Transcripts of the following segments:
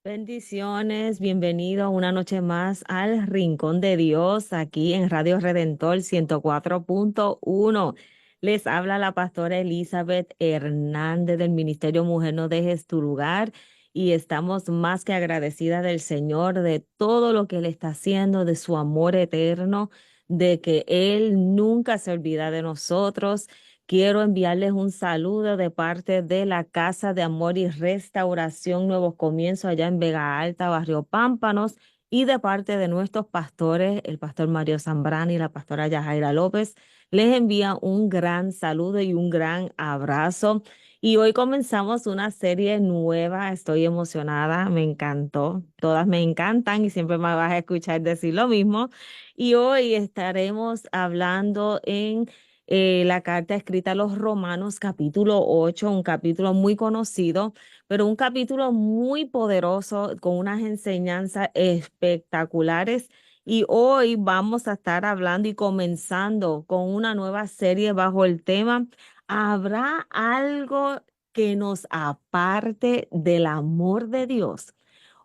Bendiciones, bienvenido una noche más al Rincón de Dios aquí en Radio Redentor 104.1. Les habla la pastora Elizabeth Hernández del Ministerio Mujer No Dejes Tu Lugar y estamos más que agradecidas del Señor de todo lo que Él está haciendo, de su amor eterno, de que Él nunca se olvida de nosotros. Quiero enviarles un saludo de parte de la Casa de Amor y Restauración Nuevos Comienzos allá en Vega Alta, Barrio Pámpanos, y de parte de nuestros pastores, el pastor Mario Zambrano y la pastora Yajaira López. Les envía un gran saludo y un gran abrazo. Y hoy comenzamos una serie nueva. Estoy emocionada, me encantó. Todas me encantan y siempre me vas a escuchar decir lo mismo. Y hoy estaremos hablando en la carta escrita a los Romanos, capítulo 8, un capítulo muy conocido, pero un capítulo muy poderoso con unas enseñanzas espectaculares. Y hoy vamos a estar hablando y comenzando con una nueva serie bajo el tema, ¿habrá algo que nos aparte del amor de Dios?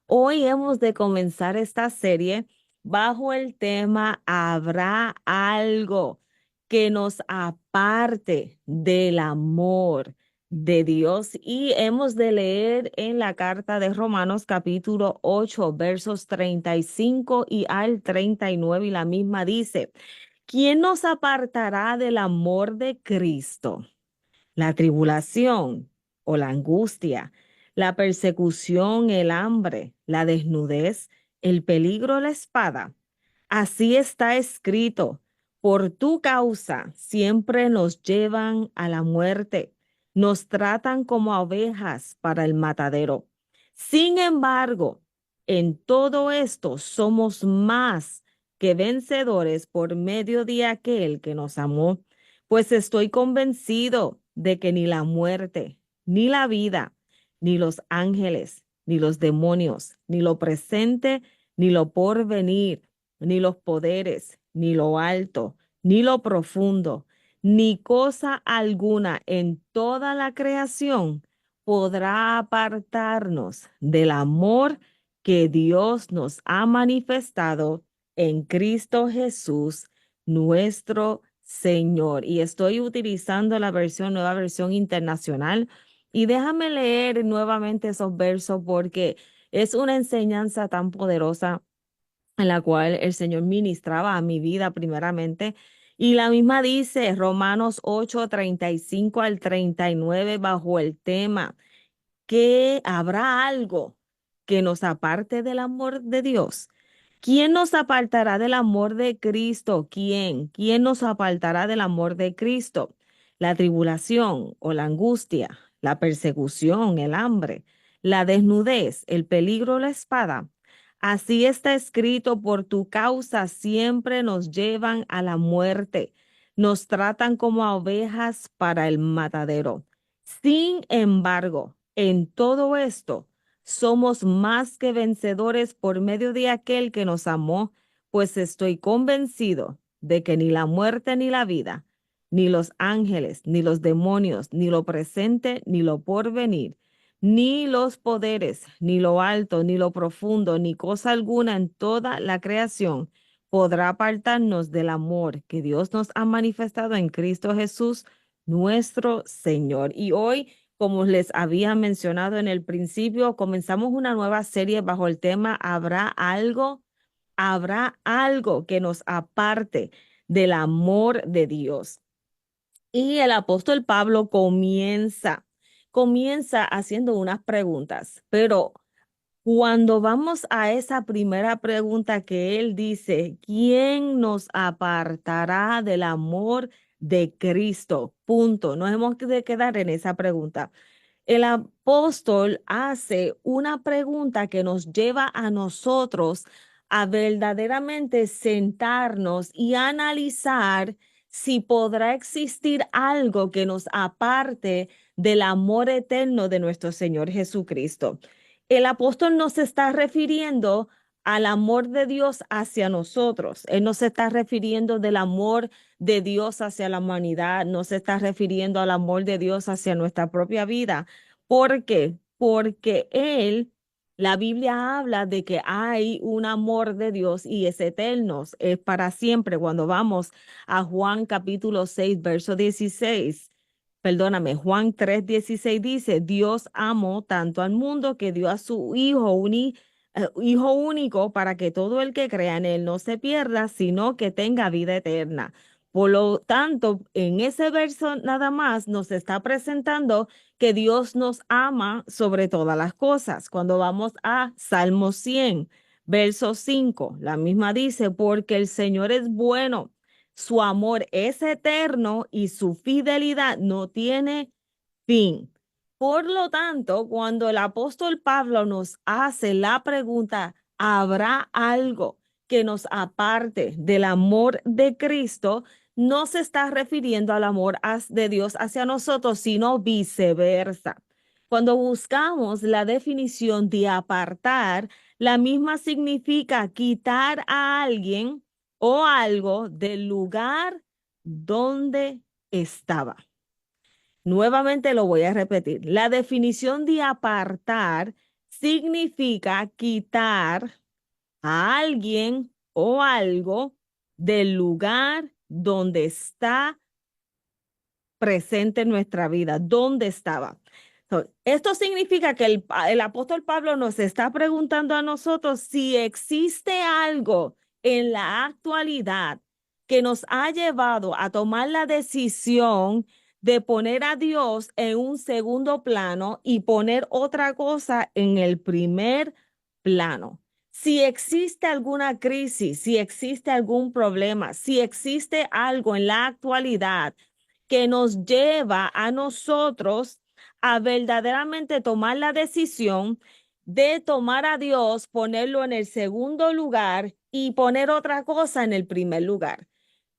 Hoy hemos de comenzar esta serie bajo el tema ¿habrá algo que nos aparte del amor de Dios? Y hemos de leer en la carta de Romanos capítulo 8 versos 35 y al 39 y la misma dice, ¿quién nos apartará del amor de Cristo? La tribulación o la angustia, la persecución, el hambre, la desnudez, el peligro, la espada. Así está escrito, por tu causa siempre nos llevan a la muerte, nos tratan como a ovejas para el matadero. Sin embargo, en todo esto somos más que vencedores por medio de aquel que nos amó, pues estoy convencido de que ni la muerte, ni la vida, ni los ángeles, ni los demonios, ni lo presente, ni lo porvenir, ni los poderes, ni lo alto, ni lo profundo, ni cosa alguna en toda la creación podrá apartarnos del amor que Dios nos ha manifestado en Cristo Jesús, nuestro Señor. Y estoy utilizando la versión, nueva versión internacional. Y déjame leer nuevamente esos versos porque es una enseñanza tan poderosa en la cual el Señor ministraba a mi vida primeramente. Y la misma dice Romanos 8:35 al 39 bajo el tema que habrá algo que nos aparte del amor de Dios. ¿Quién nos apartará del amor de Cristo? ¿Quién? ¿Quién nos apartará del amor de Cristo? La tribulación o la angustia, la persecución, el hambre, la desnudez, el peligro, la espada. Así está escrito, por tu causa siempre nos llevan a la muerte, nos tratan como a ovejas para el matadero. Sin embargo, en todo esto, somos más que vencedores por medio de aquel que nos amó, pues estoy convencido de que ni la muerte ni la vida, ni los ángeles, ni los demonios, ni lo presente, ni lo porvenir, ni los poderes, ni lo alto, ni lo profundo, ni cosa alguna en toda la creación podrá apartarnos del amor que Dios nos ha manifestado en Cristo Jesús, nuestro Señor. Y hoy, como les había mencionado en el principio, comenzamos una nueva serie bajo el tema habrá algo que nos aparte del amor de Dios. Y el apóstol Pablo comienza haciendo unas preguntas, pero cuando vamos a esa primera pregunta que él dice, ¿quién nos apartará del amor de Cristo? Punto. Nos hemos de quedar en esa pregunta. El apóstol hace una pregunta que nos lleva a nosotros a verdaderamente sentarnos y analizar si podrá existir algo que nos aparte del amor eterno de nuestro Señor Jesucristo. El apóstol no se está refiriendo al amor de Dios hacia nosotros. Él no se está refiriendo del amor de Dios hacia la humanidad, no se está refiriendo al amor de Dios hacia nuestra propia vida. ¿Por qué? Porque Él La Biblia habla de que hay un amor de Dios y es eterno, es para siempre. Cuando vamos a Juan capítulo 6, verso 16, perdóname, Juan 3, 16 dice, Dios amó tanto al mundo que dio a su hijo único para que todo el que crea en él no se pierda, sino que tenga vida eterna. Por lo tanto, en ese verso nada más nos está presentando que Dios nos ama sobre todas las cosas. Cuando vamos a Salmo 100, verso 5, la misma dice, porque el Señor es bueno, su amor es eterno y su fidelidad no tiene fin. Por lo tanto, cuando el apóstol Pablo nos hace la pregunta, ¿habrá algo que nos aparte del amor de Cristo? No se está refiriendo al amor de Dios hacia nosotros, sino viceversa. Cuando buscamos la definición de apartar, la misma significa quitar a alguien o algo del lugar donde estaba. Nuevamente lo voy a repetir. La definición de apartar significa quitar a alguien o algo del lugar donde está presente en nuestra vida, donde estaba. Esto significa que el apóstol Pablo nos está preguntando a nosotros si existe algo en la actualidad que nos ha llevado a tomar la decisión de poner a Dios en un segundo plano y poner otra cosa en el primer plano. Si existe alguna crisis, si existe algún problema, si existe algo en la actualidad que nos lleva a nosotros a verdaderamente tomar la decisión de tomar a Dios, ponerlo en el segundo lugar y poner otra cosa en el primer lugar.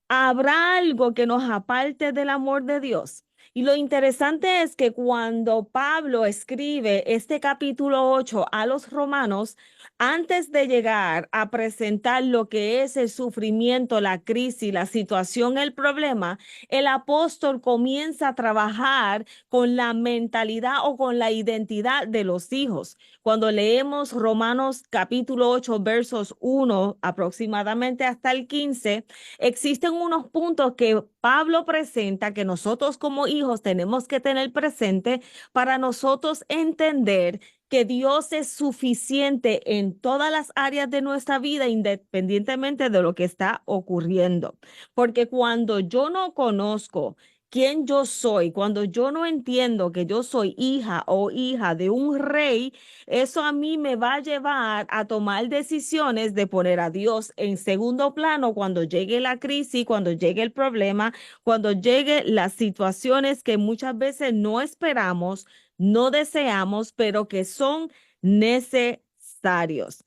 ¿Habrá algo que nos aparte del amor de Dios? Y lo interesante es que cuando Pablo escribe este capítulo 8 a los romanos, antes de llegar a presentar lo que es el sufrimiento, la crisis, la situación, el problema, el apóstol comienza a trabajar con la mentalidad o con la identidad de los hijos. Cuando leemos Romanos capítulo 8, versos 1 aproximadamente hasta el 15, existen unos puntos que Pablo presenta que nosotros como hijos tenemos que tener presente para nosotros entender que Dios es suficiente en todas las áreas de nuestra vida, independientemente de lo que está ocurriendo. Porque cuando yo no conozco quién yo soy, cuando yo no entiendo que yo soy hija o hija de un rey, eso a mí me va a llevar a tomar decisiones de poner a Dios en segundo plano cuando llegue la crisis, cuando llegue el problema, cuando llegue las situaciones que muchas veces no esperamos, no deseamos, pero que son necesarios.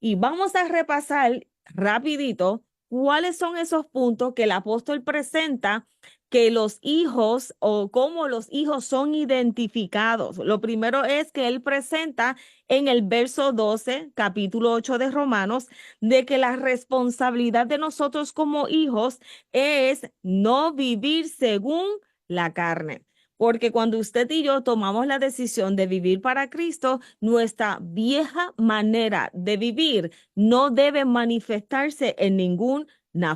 Y vamos a repasar rapidito cuáles son esos puntos que el apóstol presenta que los hijos o cómo los hijos son identificados. Lo primero es que él presenta en el verso 12, capítulo 8 de Romanos, de que la responsabilidad de nosotros como hijos es no vivir según la carne. Porque cuando usted y yo tomamos la decisión de vivir para Cristo, nuestra vieja manera de vivir no debe manifestarse en ninguna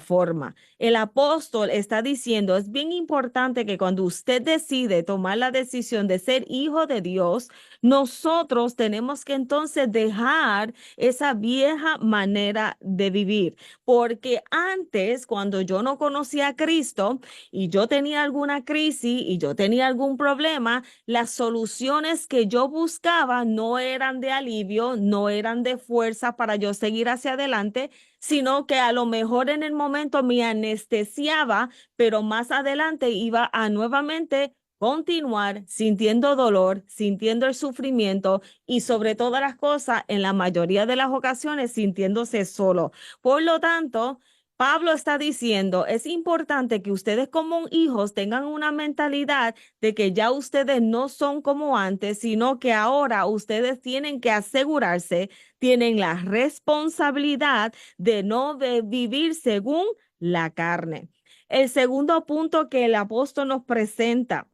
forma. El apóstol está diciendo, es bien importante que cuando usted decide tomar la decisión de ser hijo de Dios, nosotros tenemos que entonces dejar esa vieja manera de vivir. Porque antes, cuando yo no conocía a Cristo, y yo tenía alguna crisis y yo tenía algún problema, las soluciones que yo buscaba no eran de alivio, no eran de fuerza para yo seguir hacia adelante, sino que a lo mejor en el momento me anestesiaba, pero más adelante iba a nuevamente continuar sintiendo dolor, sintiendo el sufrimiento y sobre todas las cosas, en la mayoría de las ocasiones, sintiéndose solo. Por lo tanto, Pablo está diciendo, es importante que ustedes como hijos tengan una mentalidad de que ya ustedes no son como antes, sino que ahora ustedes tienen que asegurarse, tienen la responsabilidad de no vivir según la carne. El segundo punto que el apóstol nos presenta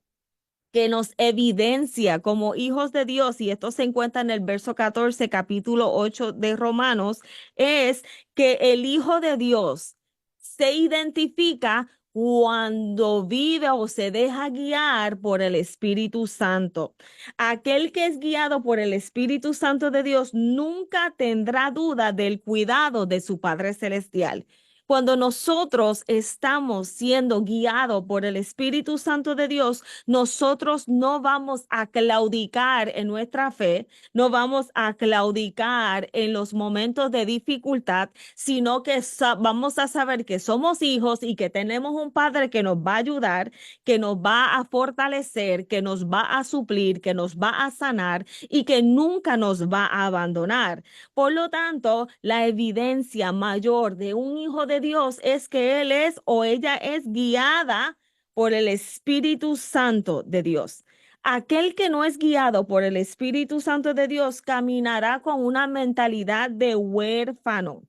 que nos evidencia como hijos de Dios, y esto se encuentra en el verso 14, capítulo 8 de Romanos, es que el Hijo de Dios se identifica cuando vive o se deja guiar por el Espíritu Santo. Aquel que es guiado por el Espíritu Santo de Dios nunca tendrá duda del cuidado de su Padre Celestial. Cuando nosotros estamos siendo guiados por el Espíritu Santo de Dios, nosotros no vamos a claudicar en nuestra fe, no vamos a claudicar en los momentos de dificultad, sino que vamos a saber que somos hijos y que tenemos un Padre que nos va a ayudar, que nos va a fortalecer, que nos va a suplir, que nos va a sanar y que nunca nos va a abandonar. Por lo tanto, la evidencia mayor de un hijo de Dios es que él es o ella es guiada por el Espíritu Santo de Dios. Aquel que no es guiado por el Espíritu Santo de Dios caminará con una mentalidad de huérfano,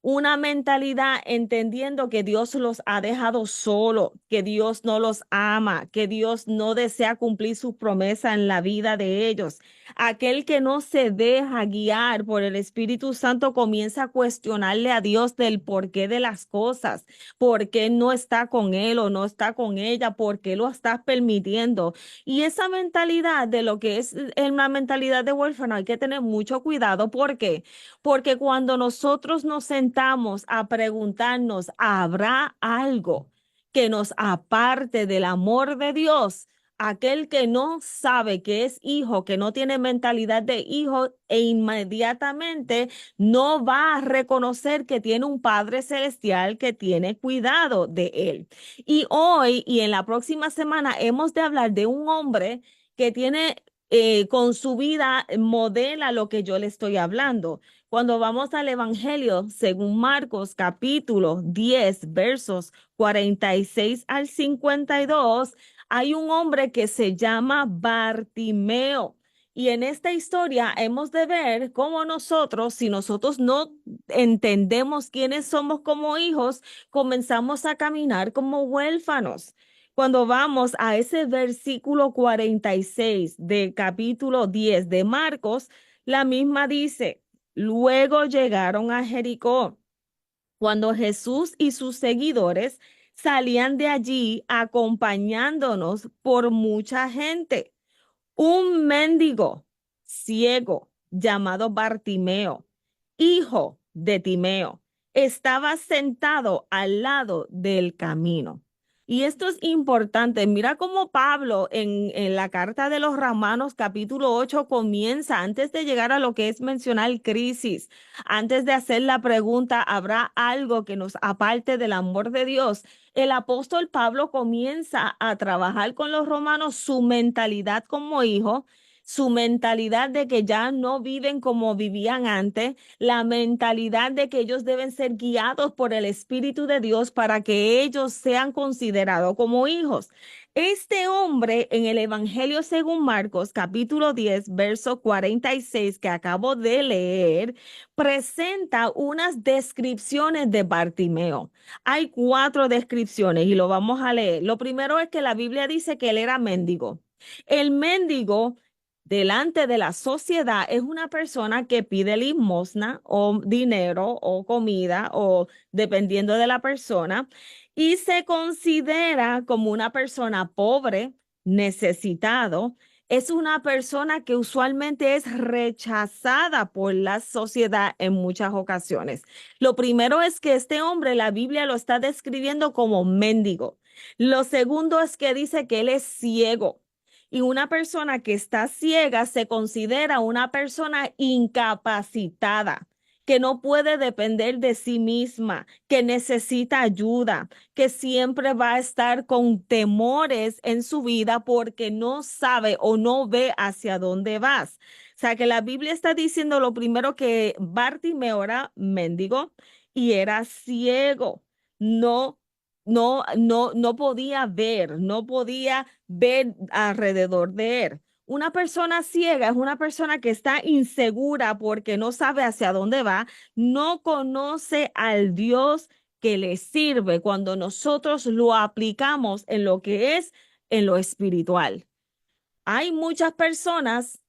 una mentalidad entendiendo que Dios los ha dejado solo, que Dios no los ama, que Dios no desea cumplir sus promesas en la vida de ellos. Aquel que no se deja guiar por el Espíritu Santo comienza a cuestionarle a Dios del porqué de las cosas, por qué no está con él o no está con ella, por qué lo estás permitiendo. Y esa mentalidad de lo que es una mentalidad de huérfano hay que tener mucho cuidado. ¿Por qué? Porque cuando nosotros nos sentamos a preguntarnos, ¿habrá algo que nos aparte del amor de Dios? Aquel que no sabe que es hijo, que no tiene mentalidad de hijo e inmediatamente no va a reconocer que tiene un Padre Celestial que tiene cuidado de él. Y hoy y en la próxima semana hemos de hablar de un hombre que tiene con su vida modela lo que yo le estoy hablando. Cuando vamos al Evangelio, según Marcos capítulo 10, versos 46 al 52, hay un hombre que se llama Bartimeo. Y en esta historia hemos de ver cómo nosotros, si nosotros no entendemos quiénes somos como hijos, comenzamos a caminar como huérfanos. Cuando vamos a ese versículo 46 del capítulo 10 de Marcos, la misma dice: luego llegaron a Jericó. Cuando Jesús y sus seguidores salían de allí acompañándonos por mucha gente, un mendigo ciego llamado Bartimeo, hijo de Timeo, estaba sentado al lado del camino. Y esto es importante. Mira cómo Pablo en la carta de los Romanos capítulo 8 comienza antes de llegar a lo que es mencionar crisis, antes de hacer la pregunta, ¿habrá algo que nos aparte del amor de Dios? El apóstol Pablo comienza a trabajar con los romanos su mentalidad como hijo, su mentalidad de que ya no viven como vivían antes, la mentalidad de que ellos deben ser guiados por el Espíritu de Dios para que ellos sean considerados como hijos. Este hombre en el Evangelio según Marcos, capítulo 10, verso 46 que acabo de leer, presenta unas descripciones de Bartimeo. Hay cuatro descripciones y lo vamos a leer. Lo primero es que la Biblia dice que él era mendigo. El mendigo delante de la sociedad es una persona que pide limosna o dinero o comida o dependiendo de la persona y se considera como una persona pobre, necesitado. Es una persona que usualmente es rechazada por la sociedad en muchas ocasiones. Lo primero es que este hombre, la Biblia lo está describiendo como mendigo. Lo segundo es que dice que él es ciego. Y una persona que está ciega se considera una persona incapacitada, que no puede depender de sí misma, que necesita ayuda, que siempre va a estar con temores en su vida porque no sabe o no ve hacia dónde vas. O sea que la Biblia está diciendo lo primero que Bartimeo era mendigo y era ciego. No, no podía ver, no podía ver alrededor de él. Una persona ciega es una persona que está insegura porque no sabe hacia dónde va, no conoce al Dios que le sirve cuando nosotros lo aplicamos en lo que es en lo espiritual. Hay muchas personas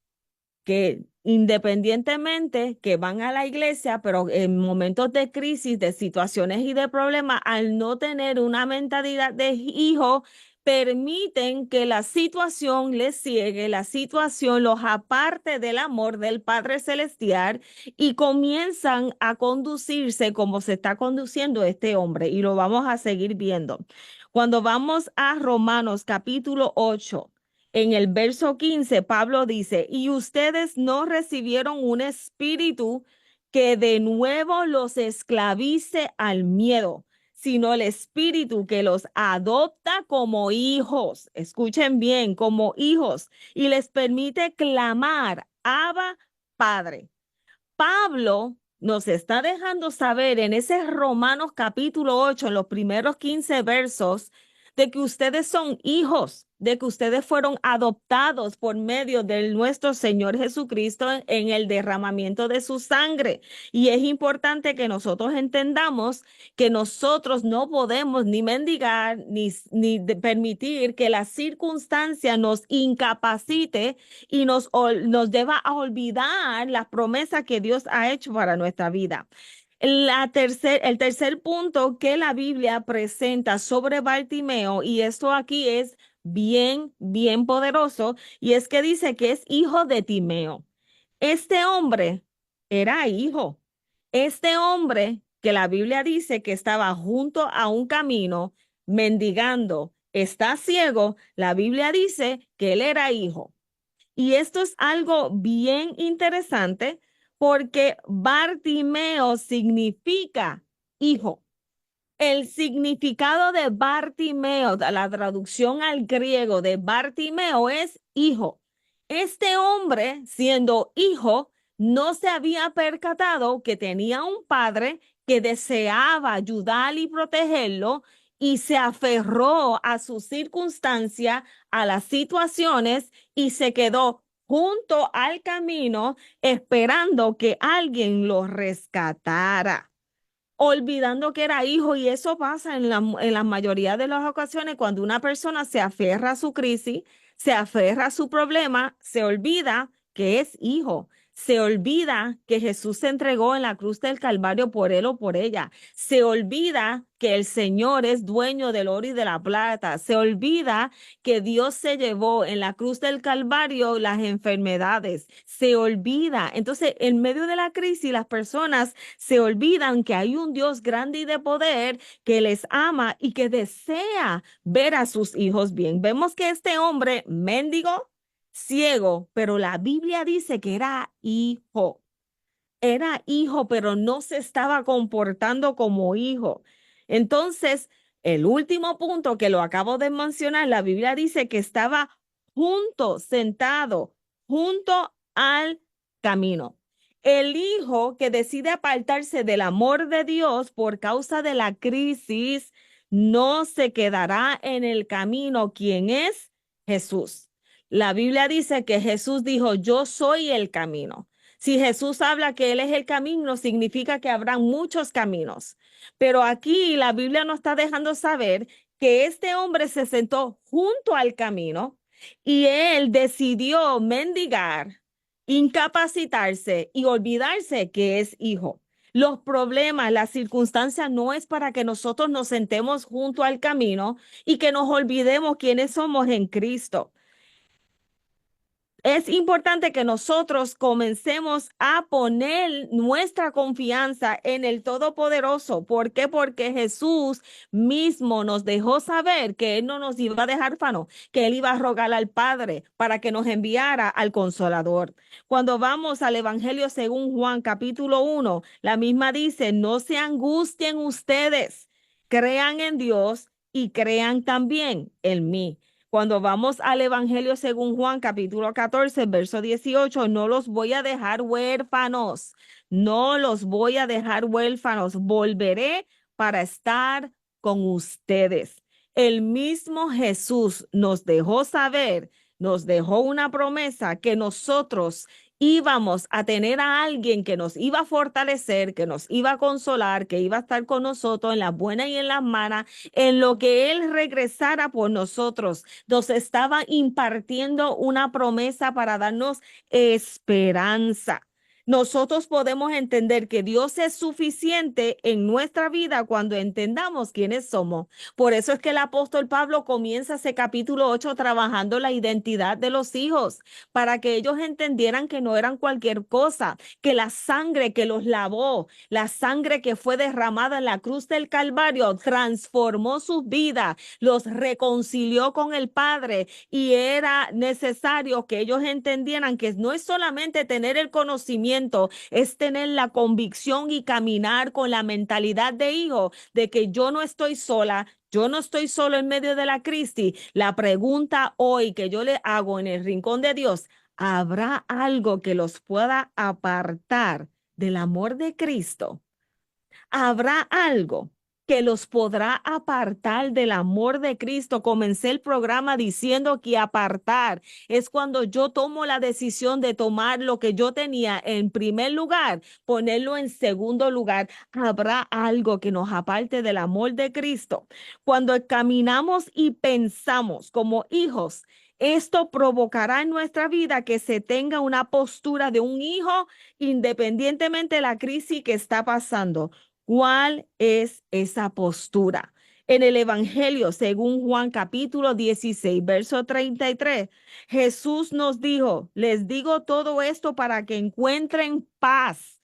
que independientemente que van a la iglesia, pero en momentos de crisis, de situaciones y de problemas, al no tener una mentalidad de hijo, permiten que la situación les ciegue, la situación los aparte del amor del Padre Celestial y comienzan a conducirse como se está conduciendo este hombre y lo vamos a seguir viendo. Cuando vamos a Romanos capítulo 8, en el verso 15, Pablo dice, y ustedes no recibieron un espíritu que de nuevo los esclavice al miedo, sino el espíritu que los adopta como hijos. Escuchen bien, como hijos, y les permite clamar, Abba, Padre. Pablo nos está dejando saber en ese Romanos capítulo 8, en los primeros 15 versos, de que ustedes son hijos, de que ustedes fueron adoptados por medio de nuestro Señor Jesucristo en el derramamiento de su sangre. Y es importante que nosotros entendamos que nosotros no podemos ni mendigar ni permitir que la circunstancia nos incapacite y nos lleva a olvidar las promesas que Dios ha hecho para nuestra vida. El tercer punto que la Biblia presenta sobre Bartimeo, y esto aquí es bien poderoso, y es que dice que es hijo de Timeo. Este hombre era hijo. Este hombre que la Biblia dice que estaba junto a un camino mendigando, está ciego, la Biblia dice que él era hijo. Y esto es algo bien interesante porque Bartimeo significa hijo. El significado de Bartimeo, la traducción al griego de Bartimeo es hijo. Este hombre, siendo hijo, no se había percatado que tenía un padre que deseaba ayudar y protegerlo y se aferró a su circunstancia, a las situaciones y se quedó junto al camino esperando que alguien lo rescatara, olvidando que era hijo. Y eso pasa en la mayoría de las ocasiones cuando una persona se aferra a su crisis, se aferra a su problema, se olvida que es hijo. Se olvida que Jesús se entregó en la cruz del Calvario por él o por ella. Se olvida que el Señor es dueño del oro y de la plata. Se olvida que Dios se llevó en la cruz del Calvario las enfermedades. Se olvida. Entonces, en medio de la crisis, las personas se olvidan que hay un Dios grande y de poder que les ama y que desea ver a sus hijos bien. Vemos que este hombre mendigo, ciego, pero la Biblia dice que era hijo. Era hijo, pero no se estaba comportando como hijo. Entonces, el último punto que lo acabo de mencionar, la Biblia dice que estaba junto, sentado, junto al camino. El hijo que decide apartarse del amor de Dios por causa de la crisis, no se quedará en el camino. ¿Quién es? Jesús. La Biblia dice que Jesús dijo, yo soy el camino. Si Jesús habla que Él es el camino, significa que habrá muchos caminos. Pero aquí la Biblia nos está dejando saber que este hombre se sentó junto al camino y él decidió mendigar, incapacitarse y olvidarse que es hijo. Los problemas, las circunstancias no es para que nosotros nos sentemos junto al camino y que nos olvidemos quiénes somos en Cristo. Es importante que nosotros comencemos a poner nuestra confianza en el Todopoderoso. ¿Por qué? Porque Jesús mismo nos dejó saber que Él no nos iba a dejar órfanos, que Él iba a rogar al Padre para que nos enviara al Consolador. Cuando vamos al Evangelio según Juan capítulo 1, la misma dice, no se angustien ustedes, crean en Dios y crean también en mí. Cuando vamos al Evangelio según Juan, capítulo 14, verso 18, no los voy a dejar huérfanos, no los voy a dejar huérfanos, volveré para estar con ustedes. El mismo Jesús nos dejó saber, nos dejó una promesa que nosotros íbamos a tener a alguien que nos iba a fortalecer, que nos iba a consolar, que iba a estar con nosotros en las buenas y en las malas, en lo que Él regresara por nosotros. Nos estaba impartiendo una promesa para darnos esperanza. Nosotros podemos entender que Dios es suficiente en nuestra vida cuando entendamos quiénes somos. Por eso es que el apóstol Pablo comienza ese capítulo 8 trabajando la identidad de los hijos, para que ellos entendieran que no eran cualquier cosa, que la sangre que los lavó, la sangre que fue derramada en la cruz del Calvario, transformó sus vidas, los reconcilió con el Padre, y era necesario que ellos entendieran que no es solamente tener el conocimiento, es tener la convicción y caminar con la mentalidad de hijo, de que yo no estoy sola, yo no estoy solo en medio de la crisis. La pregunta hoy que yo le hago en el rincón de Dios: ¿habrá algo que los pueda apartar del amor de Cristo? ¿Habrá algo que los podrá apartar del amor de Cristo? Comencé el programa diciendo que apartar es cuando yo tomo la decisión de tomar lo que yo tenía en primer lugar, ponerlo en segundo lugar. ¿Habrá algo que nos aparte del amor de Cristo? Cuando caminamos y pensamos como hijos, esto provocará en nuestra vida que se tenga una postura de un hijo independientemente de la crisis que está pasando. ¿Cuál es esa postura? En el Evangelio, según Juan capítulo 16, verso 33, Jesús nos dijo: les digo todo esto para que encuentren paz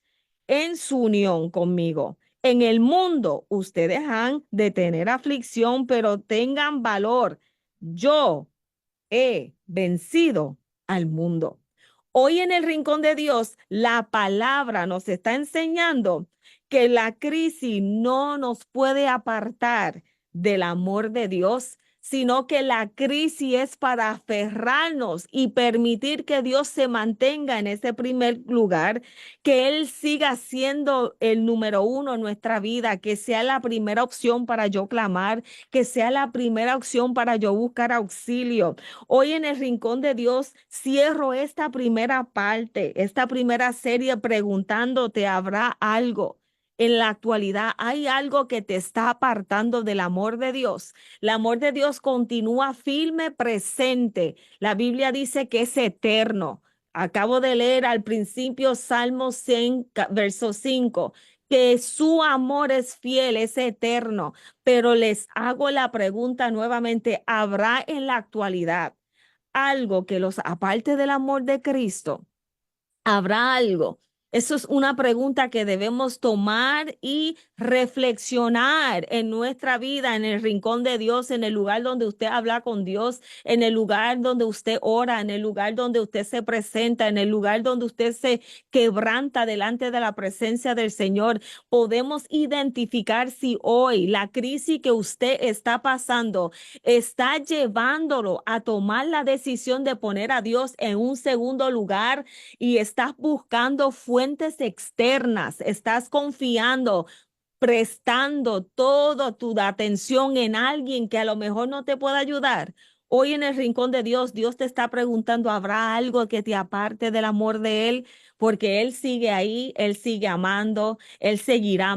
en su unión conmigo. En el mundo ustedes han de tener aflicción, pero tengan valor. Yo he vencido al mundo. Hoy en el rincón de Dios, la palabra nos está enseñando que la crisis no nos puede apartar del amor de Dios, sino que la crisis es para aferrarnos y permitir que Dios se mantenga en ese primer lugar, que Él siga siendo el número uno en nuestra vida, que sea la primera opción para yo clamar, que sea la primera opción para yo buscar auxilio. Hoy en el rincón de Dios cierro esta primera parte, esta primera serie preguntándote: ¿habrá algo? En la actualidad, ¿hay algo que te está apartando del amor de Dios? El amor de Dios continúa firme, presente. La Biblia dice que es eterno. Acabo de leer al principio Salmo 100, verso 5, que su amor es fiel, es eterno. Pero les hago la pregunta nuevamente: ¿habrá en la actualidad algo que los aparte del amor de Cristo? ¿Habrá algo? Eso es una pregunta que debemos tomar y reflexionar en nuestra vida, en el rincón de Dios, en el lugar donde usted habla con Dios, en el lugar donde usted ora, en el lugar donde usted se presenta, en el lugar donde usted se quebranta delante de la presencia del Señor. Podemos identificar si hoy la crisis que usted está pasando está llevándolo a tomar la decisión de poner a Dios en un segundo lugar, y estás buscando fuentes externas, estás confiando, prestando toda tu atención en alguien que a lo mejor no te pueda ayudar. Hoy en el rincón de Dios, Dios te está preguntando: ¿habrá algo que te aparte del amor de Él? Porque Él sigue ahí, Él sigue amando, Él seguirá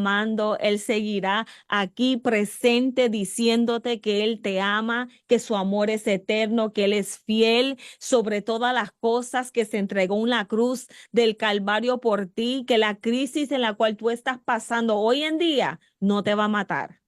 aquí presente diciéndote que Él te ama, que su amor es eterno, que Él es fiel sobre todas las cosas, que se entregó en la cruz del Calvario por ti, que la crisis en la cual tú estás pasando hoy en día no te va a matar.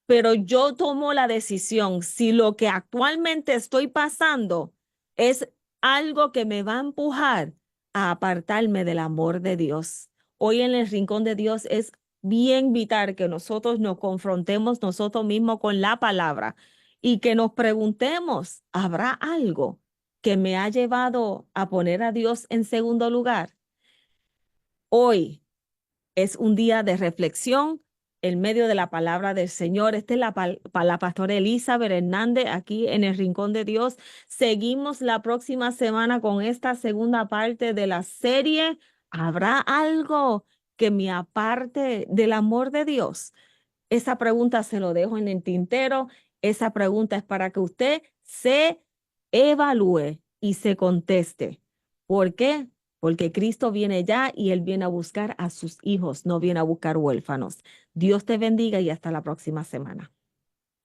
Pero yo tomo la decisión: si lo que actualmente estoy pasando es algo que me va a empujar a apartarme del amor de Dios. Hoy en el rincón de Dios es bien vital que nosotros nos confrontemos nosotros mismos con la palabra y que nos preguntemos: ¿habrá algo que me ha llevado a poner a Dios en segundo lugar? Hoy es un día de reflexión en medio de la palabra del Señor. Esta es la pastora Elizabeth Hernández aquí en el Rincón de Dios. Seguimos la próxima semana con esta segunda parte de la serie: ¿habrá algo que me aparte del amor de Dios? Esa pregunta se lo dejo en el tintero. Esa pregunta es para que usted se evalúe y se conteste. ¿Por qué? porque Cristo viene ya y Él viene a buscar a sus hijos, no viene a buscar huérfanos. Dios te bendiga y hasta la próxima semana.